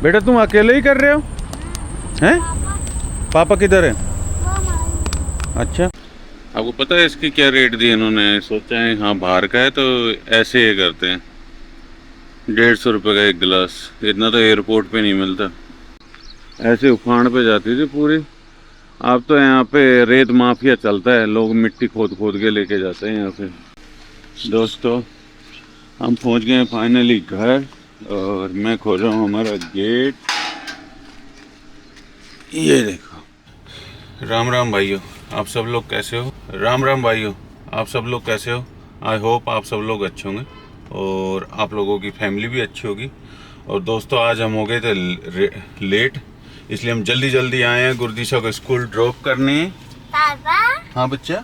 बेटा तुम अकेले ही कर रहे हो? हैं? पापा किधर है? अच्छा, आपको पता है इसकी क्या रेट दी इन्होंने? सोचा है हाँ बाहर का है तो ऐसे ही करते हैं। 150 रुपये का एक गिलास। इतना तो एयरपोर्ट पे नहीं मिलता। ऐसे उफान पे जाती थी पूरी। अब तो यहाँ पे रेत माफिया चलता है, लोग मिट्टी खोद खोद के लेके जाते हैं यहाँ पे। दोस्तों हम पहुँच गए हैं फाइनली घर, और मैं खोल रहा हूँ हमारा गेट। ये देखो। राम राम भाइयों, आप सब लोग कैसे हो? राम राम भाइयों, आप सब लोग कैसे हो? आई होप आप सब लोग अच्छे होंगे और आप लोगों की फैमिली भी अच्छी होगी। और दोस्तों आज हम हो गए थे लेट, इसलिए हम जल्दी जल्दी आए हैं गुरदीशा को स्कूल ड्रॉप करने। पापा हाँ बच्चा,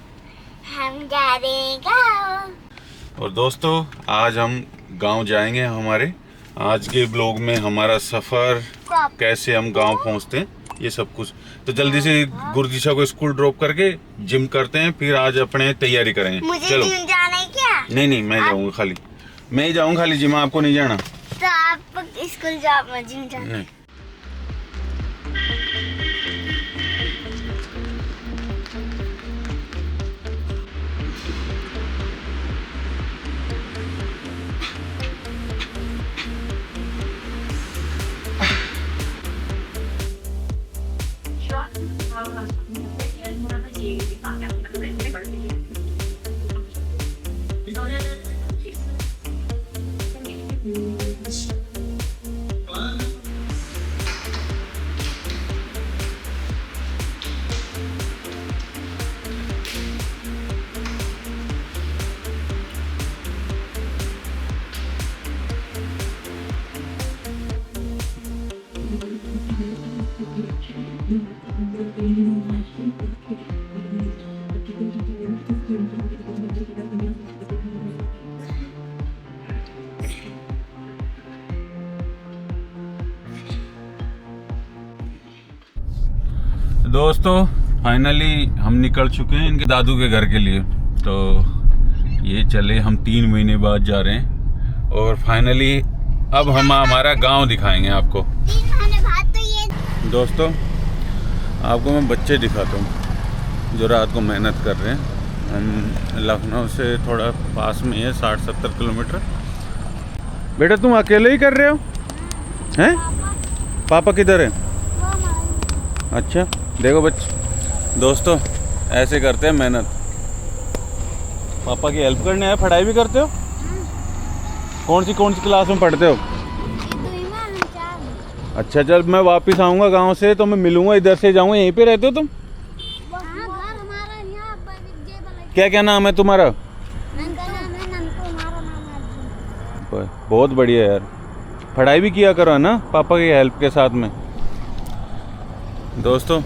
हम जा रहे हैं गाँव। और दोस्तों आज हम गांव जाएंगे। हमारे आज के ब्लॉग में हमारा सफ़र, कैसे हम गांव पहुंचते हैं, ये सब कुछ। तो जल्दी से गुरदीशा को स्कूल ड्रॉप करके जिम करते हैं, फिर आज अपने तैयारी करेंगे। मुझे चलो। जिम जाना है क्या? नहीं मैं जाऊंगा खाली, मैं ही जाऊंगा खाली, जिम आपको नहीं जाना। तो आप स्कूल जाओ, मैं जिम जाना। नहीं। दोस्तों फाइनली हम निकल चुके हैं इनके दादू के घर के लिए। तो ये चले, हम 3 महीने बाद जा रहे हैं और फाइनली अब हम हमारा गांव दिखाएंगे आपको। 3 महीने बाद तो ये। दोस्तों आपको मैं बच्चे दिखाता हूँ जो रात को मेहनत कर रहे हैं। हम लखनऊ से थोड़ा पास में है, 60-70 किलोमीटर। बेटा तुम अकेले ही कर रहे हो? हैं? पापा किधर है? अच्छा देखो बच्चे, दोस्तों ऐसे करते हैं मेहनत। पापा की हेल्प करने आए। पढ़ाई भी करते हो? कौन सी क्लास में पढ़ते हो? अच्छा चल, मैं वापस आऊँगा गांव से तो मैं मिलूँगा, इधर से जाऊँगा। यहीं पे रहते हो तुम? क्या नाम है तुम्हारा? बहुत बढ़िया यार, पढ़ाई भी किया करो ना पापा की हेल्प के साथ में। दोस्तों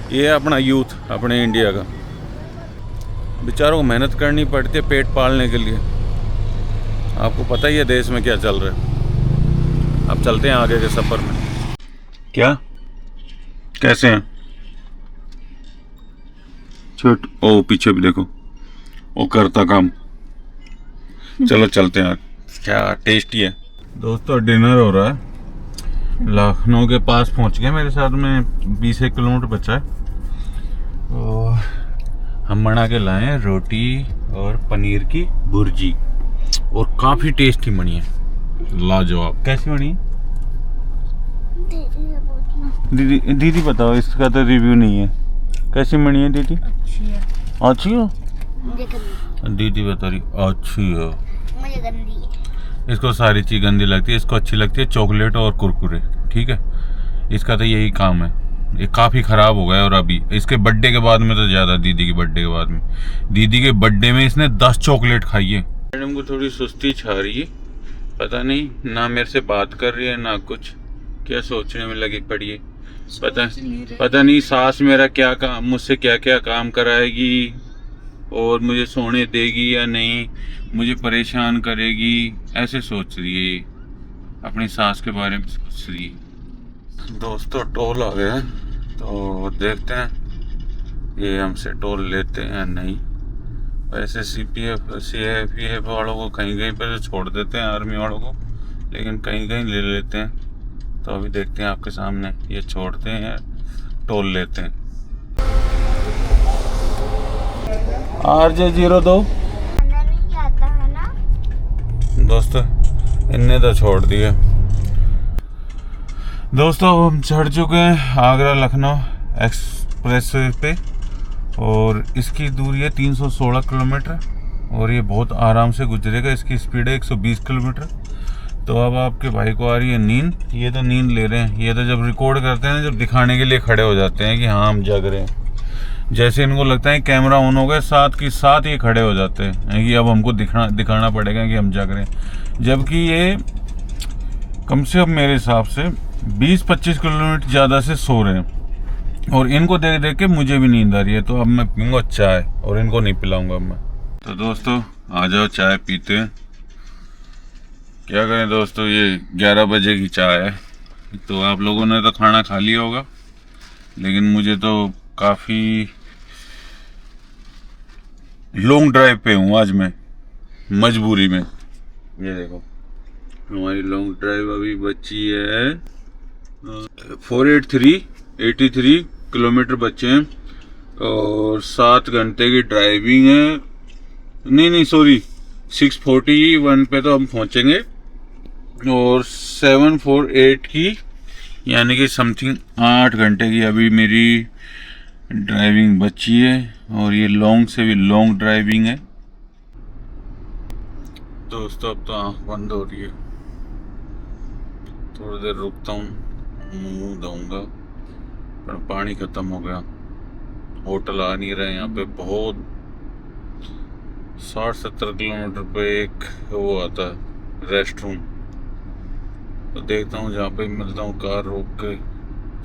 ये है अपना यूथ, अपने इंडिया का। बेचारों को मेहनत करनी पड़ती है पेट पालने के लिए। आपको पता ही है देश में क्या चल रहा है। अब चलते हैं आगे के सफ़र में। क्या कैसे हैं? छोट ओ पीछे भी देखो, वो करता काम। चलो चलते हैं। क्या टेस्टी है। दोस्तों डिनर हो रहा है, लखनऊ के पास पहुंच गए। मेरे साथ में 20 किलोमीटर बचा है और हम बना के लाए हैं रोटी और पनीर की भुर्जी, और काफ़ी टेस्टी बनी है, लाजवाब। कैसी बनी है दीदी बताओ, इसका तो रिव्यू नहीं है। कैसी बनी है दीदी? अच्छी है। दीदी बता रही अच्छी है। मुझे गंदी है। इसको सारी चीज़ गंदी लगती है, इसको अच्छी लगती है चॉकलेट और कुरकुरे। ठीक है, इसका तो यही काम है। ये काफ़ी ख़राब हो गया, और अभी इसके बर्थडे के बाद में तो ज़्यादा, दीदी के बर्थडे के बाद में, दीदी के बर्थडे में इसने 10 चॉकलेट खाई है। मैडम को थोड़ी सुस्ती छा रही है, पता नहीं, ना मेरे से बात कर रही है ना कुछ, क्या सोचने में लगी पड़ी है। पता नहीं सास मेरा क्या काम, मुझसे क्या क्या काम कराएगी, और मुझे सोने देगी या नहीं, मुझे परेशान करेगी, ऐसे सोच रही है। अपनी सास के बारे में सोच रही है। दोस्तों टोल आ गया, तो देखते हैं ये हमसे टोल लेते हैं या नहीं। वैसे CAF वालों को कहीं कहीं पर छोड़ देते हैं, आर्मी वालों को, लेकिन कहीं कहीं ले लेते हैं। तो अभी देखते हैं आपके सामने, ये छोड़ते हैं, टोल लेते हैं। RJ02 खाना नहीं जाता है ना। दोस्तों इनने तो छोड़ दिया। दोस्तों हम चढ़ चुके हैं आगरा लखनऊ एक्सप्रेस वे पे और इसकी दूरी है 316 किलोमीटर और ये बहुत आराम से गुजरेगा। इसकी स्पीड है 120 किलोमीटर। तो अब आपके भाई को आ रही है नींद। ये तो नींद ले रहे हैं। ये तो जब रिकॉर्ड करते हैं ना, जब दिखाने के लिए खड़े हो जाते हैं कि हाँ हम जग रहे हैं। जैसे इनको लगता है कैमरा ऑन हो गया, साथ के साथ ये खड़े हो जाते हैं कि अब हमको दिखाना पड़ेगा कि हम जग रहे हैं। जबकि ये कम से कम मेरे हिसाब से 20-25 किलोमीटर ज़्यादा से सो रहे हैं और इनको देख देख के मुझे भी नींद आ रही है। तो अब मैं पीऊँगा चाय और इनको नहीं पिलाऊंगा मैं। तो दोस्तों आ जाओ चाय पीते हैं। क्या करें दोस्तों, ये 11 बजे की चाय है। तो आप लोगों ने तो खाना खा लिया होगा, लेकिन मुझे तो काफ़ी लॉन्ग ड्राइव पे हूँ आज मैं, मजबूरी में। ये देखो हमारी लॉन्ग ड्राइव अभी बची है 83 किलोमीटर बचे हैं और 7 घंटे की ड्राइविंग है। नहीं सॉरी, 641 पे तो हम पहुंचेंगे और 748 की यानी कि समथिंग 8 घंटे की अभी मेरी ड्राइविंग बची है और ये लॉन्ग से भी लॉन्ग ड्राइविंग है। दोस्तों अब तो आँख बंद हो रही है, थोड़ी देर रुकता हूँ, मुंह धोऊंगा, पर पानी खत्म हो गया। होटल आ नहीं रहे यहाँ पे। बहुत 60-70 किलोमीटर पे एक वो आता है रेस्ट रूम, तो देखता हूँ जहाँ पे मिलता हूँ कार रोक के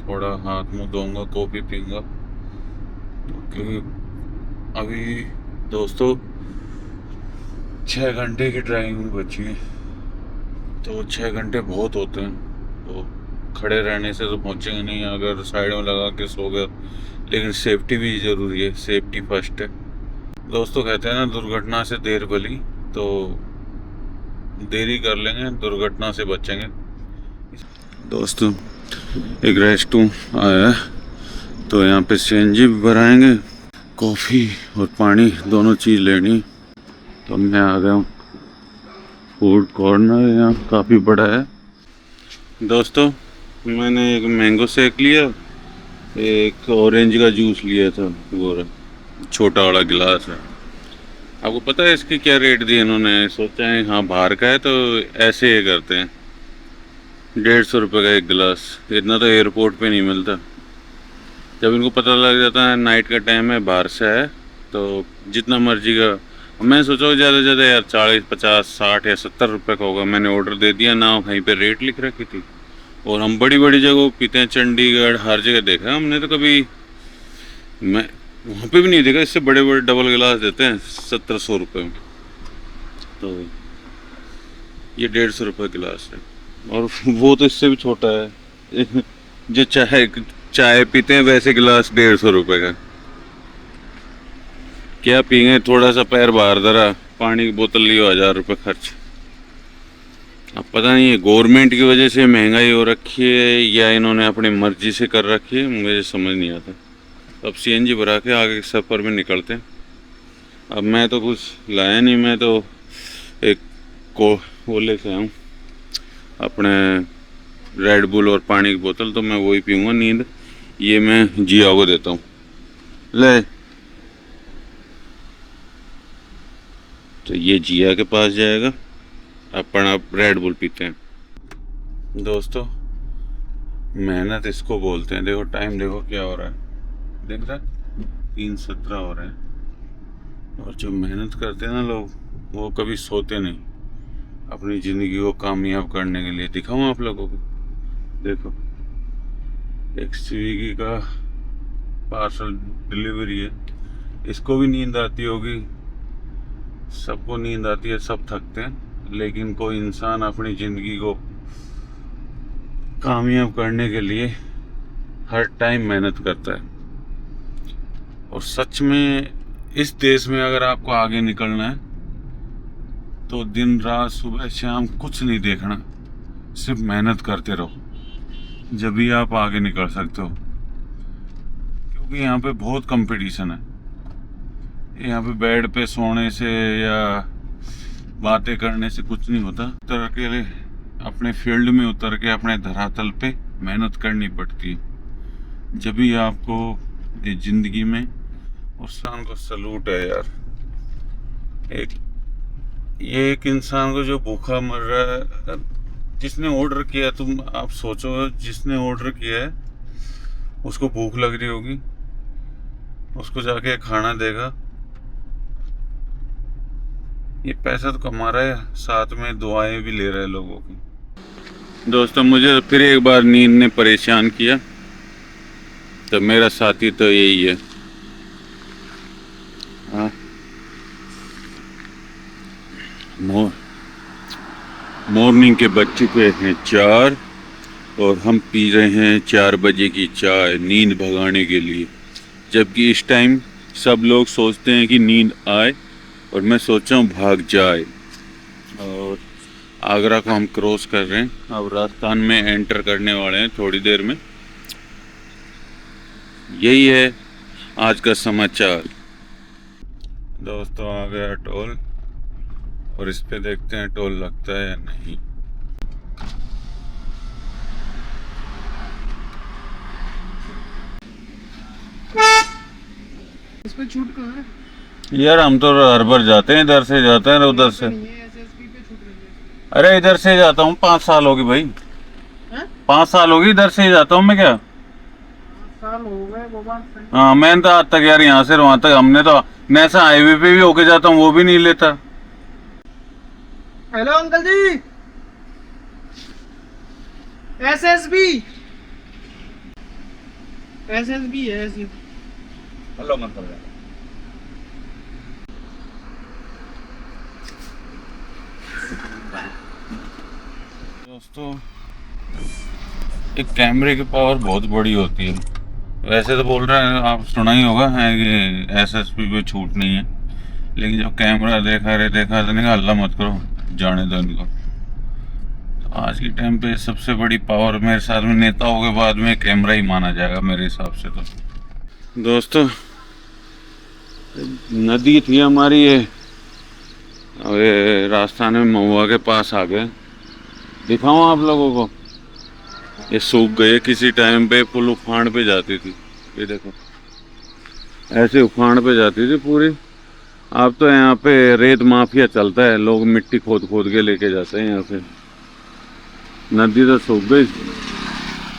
थोड़ा हाथ मुंह धोऊंगा, कॉफ़ी पीऊंगा। क्योंकि अभी दोस्तों 6 घंटे की ड्राइविंग बची है, तो 6 घंटे बहुत होते हैं। तो खड़े रहने से तो पहुँचेंगे नहीं, अगर साइड में लगा के सो गए। लेकिन सेफ्टी भी ज़रूरी है, सेफ्टी फर्स्ट है। दोस्तों कहते हैं ना, दुर्घटना से देर भली, तो देरी कर लेंगे, दुर्घटना से बचेंगे। दोस्तों एक रेस्ट रूम आया है, तो यहाँ पे सीएनजी भी भराएंगे, कॉफ़ी और पानी दोनों चीज़ लेनी। तो मैं आ गया हूँ, फूड कॉर्नर यहाँ काफ़ी बड़ा है। दोस्तों मैंने एक मैंगो शेक लिया, एक ऑरेंज का जूस लिया था, वो छोटा वाला गिलास है। आपको पता है इसकी क्या रेट दी इन्होंने? सोचा है हाँ बाहर का है तो ऐसे ही करते हैं, 150 रुपये का एक गिलास। इतना तो एयरपोर्ट पे नहीं मिलता। जब इनको पता लग जाता है नाइट का टाइम है, बाहर से है, तो जितना मर्जी का। मैं सोचा ज़्यादा से ज़्यादा यार 40, 50, 60 या 70 रुपये का होगा। मैंने ऑर्डर दे दिया ना, कहीं पे रेट लिख रखी थी। और हम बड़ी बड़ी जगह पीते हैं, चंडीगढ़ हर जगह देखा हमने, तो कभी मैं वहाँ पे भी नहीं देखा इससे बड़े बड़े डबल गिलास देते हैं 1700 रुपये में। तो ये 150 रुपये गिलास है और वो तो इससे भी छोटा है। जो चाय पीते हैं वैसे गिलास 150 रुपये का। क्या पियेंगे, थोड़ा सा पैर बाहर धरा, पानी की बोतल लियो 1000 रुपये खर्च। अब पता नहीं है गवर्नमेंट की वजह से महंगाई हो रखी है या इन्होंने अपनी मर्जी से कर रखी है, मुझे समझ नहीं आता। अब सीएनजी भरा के आगे के सफ़र में निकलते हैं। अब मैं तो कुछ लाया नहीं, मैं तो एक वो लेके आऊँ अपने रेड बुल और पानी की बोतल, तो मैं वही पीऊँगा। नींद ये मैं जिया को देता हूँ। ले, तो ये जिया के पास जाएगा, अपन अब रेड बुल पीते हैं। दोस्तों मेहनत इसको बोलते हैं। देखो टाइम देखो क्या हो रहा है, देख रहा है 3:17 हो रहे हैं। और जो मेहनत करते हैं ना लोग, वो कभी सोते नहीं अपनी ज़िंदगी को कामयाब करने के लिए। दिखाऊँ आप लोगों को, देखो एक स्विगी का पार्सल डिलीवरी है, इसको भी नींद आती होगी, सबको नींद आती है, सब थकते हैं, लेकिन कोई इंसान अपनी ज़िंदगी को कामयाब करने के लिए हर टाइम मेहनत करता है। और सच में इस देश में अगर आपको आगे निकलना है तो दिन रात सुबह शाम कुछ नहीं देखना, सिर्फ मेहनत करते रहो। जब भी आप आगे निकल सकते हो, क्योंकि यहाँ पे बहुत कंपटीशन है। यहाँ पे बेड पे सोने से या बातें करने से कुछ नहीं होता। उतर के अपने फील्ड में उतर के अपने धरातल पे मेहनत करनी पड़ती है। जब भी आपको ये जिंदगी में, उस इंसान को सलूट है यार। एक इंसान को जो भूखा मर रहा है, जिसने ऑर्डर किया, तुम आप सोचो, जिसने ऑर्डर किया है उसको भूख लग रही होगी, उसको जाके खाना देगा। ये पैसा तो कमा रहा है, साथ में दुआएं भी ले रहा है लोगों की। दोस्तों, मुझे फिर एक बार नींद ने परेशान किया, तो मेरा साथी तो यही है। हाँ, मॉर्निंग के बज चुके हैं 4 और हम पी रहे हैं 4 बजे की चाय नींद भगाने के लिए। जबकि इस टाइम सब लोग सोचते हैं कि नींद आए, और मैं सोच रहा हूँ भाग जाए। और आगरा को हम क्रॉस कर रहे हैं, अब राजस्थान में एंटर करने वाले हैं थोड़ी देर में। यही है आज का समाचार। दोस्तों, आ गया टोल, और इस पे देखते हैं टोल लगता है या नहीं। इस पे छूट कहाँ है? यार हम तो हर बार जाते हैं, इधर से जाते हैं उधर से। एसएसपी पे छूट रही है। अरे इधर से जाता हूँ, 5 साल होगी भाई। हैं? 5 साल होगी इधर से ही जाता हूँ मैं। क्या 5 साल हो गए वो बात सही। हाँ, मैंने तो आज तक यार यहाँ से वहां तक, हमने तो नैसा हाईवे पे भी होके जाता हूँ, वो भी नहीं लेता। हेलो अंकल जी, एसएसबी एसएसबी है ऐसी। हेलो मतलब दोस्तों, एक कैमरे की पावर बहुत बड़ी होती है। वैसे तो बोल रहे हैं, आप सुना ही होगा है कि एसएसपी पे छूट नहीं है, लेकिन जब कैमरा देखा तो नहीं, हल्ला मत करो, जाने दो इनको। तो आज के टाइम पे सबसे बड़ी पावर मेरे साथ में नेताओं के बाद में कैमरा ही माना जाएगा मेरे हिसाब से। तो दोस्तों, नदी थी हमारी ये, राजस्थान में महुआ के पास आ गए। दिखाऊं आप लोगों को, ये सूख गए। किसी टाइम पे फुल उफान पे जाती थी, ये देखो ऐसे उफान पे जाती थी पूरी। अब तो यहाँ पे रेत माफिया चलता है, लोग मिट्टी खोद के लेके जाते हैं यहाँ से। नदी तो सूख गई,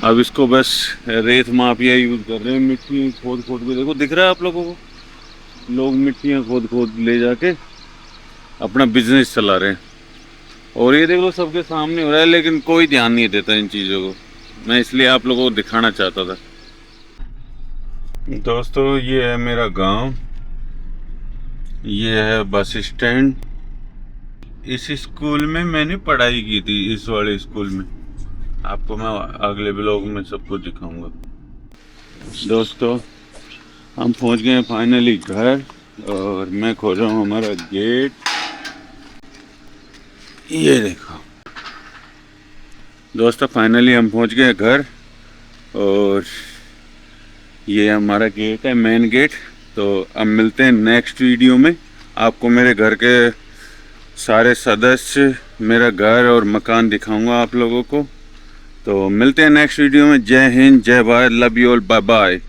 अब इसको बस रेत माफिया यूज कर रहे हैं, मिट्टी खोद के। देखो, दिख रहा है आप लोगों को, लोग मिट्टियाँ खोद ले जाके अपना बिजनेस चला रहे हैं। और ये देखो सबके सामने हो रहा है, लेकिन कोई ध्यान नहीं देता इन चीज़ों को। मैं इसलिए आप लोगों को दिखाना चाहता था। दोस्तों, ये है मेरा गांव, ये है बस स्टैंड। इस स्कूल में मैंने पढ़ाई की थी, इस वाले स्कूल में। आपको मैं अगले ब्लॉग में सब कुछ दिखाऊंगा। दोस्तों, हम पहुंच गए हैं फाइनली घर, और मैं खोल रहा हूँ हमारा गेट। ये देखो दोस्तों, फाइनली हम पहुंच गए घर, और ये हमारा गेट है, मेन गेट। तो अब मिलते हैं नेक्स्ट वीडियो में। आपको मेरे घर के सारे सदस्य, मेरा घर और मकान दिखाऊंगा आप लोगों को। तो मिलते हैं नेक्स्ट वीडियो में। जय हिंद, जय Bharat, love you all, bye bye.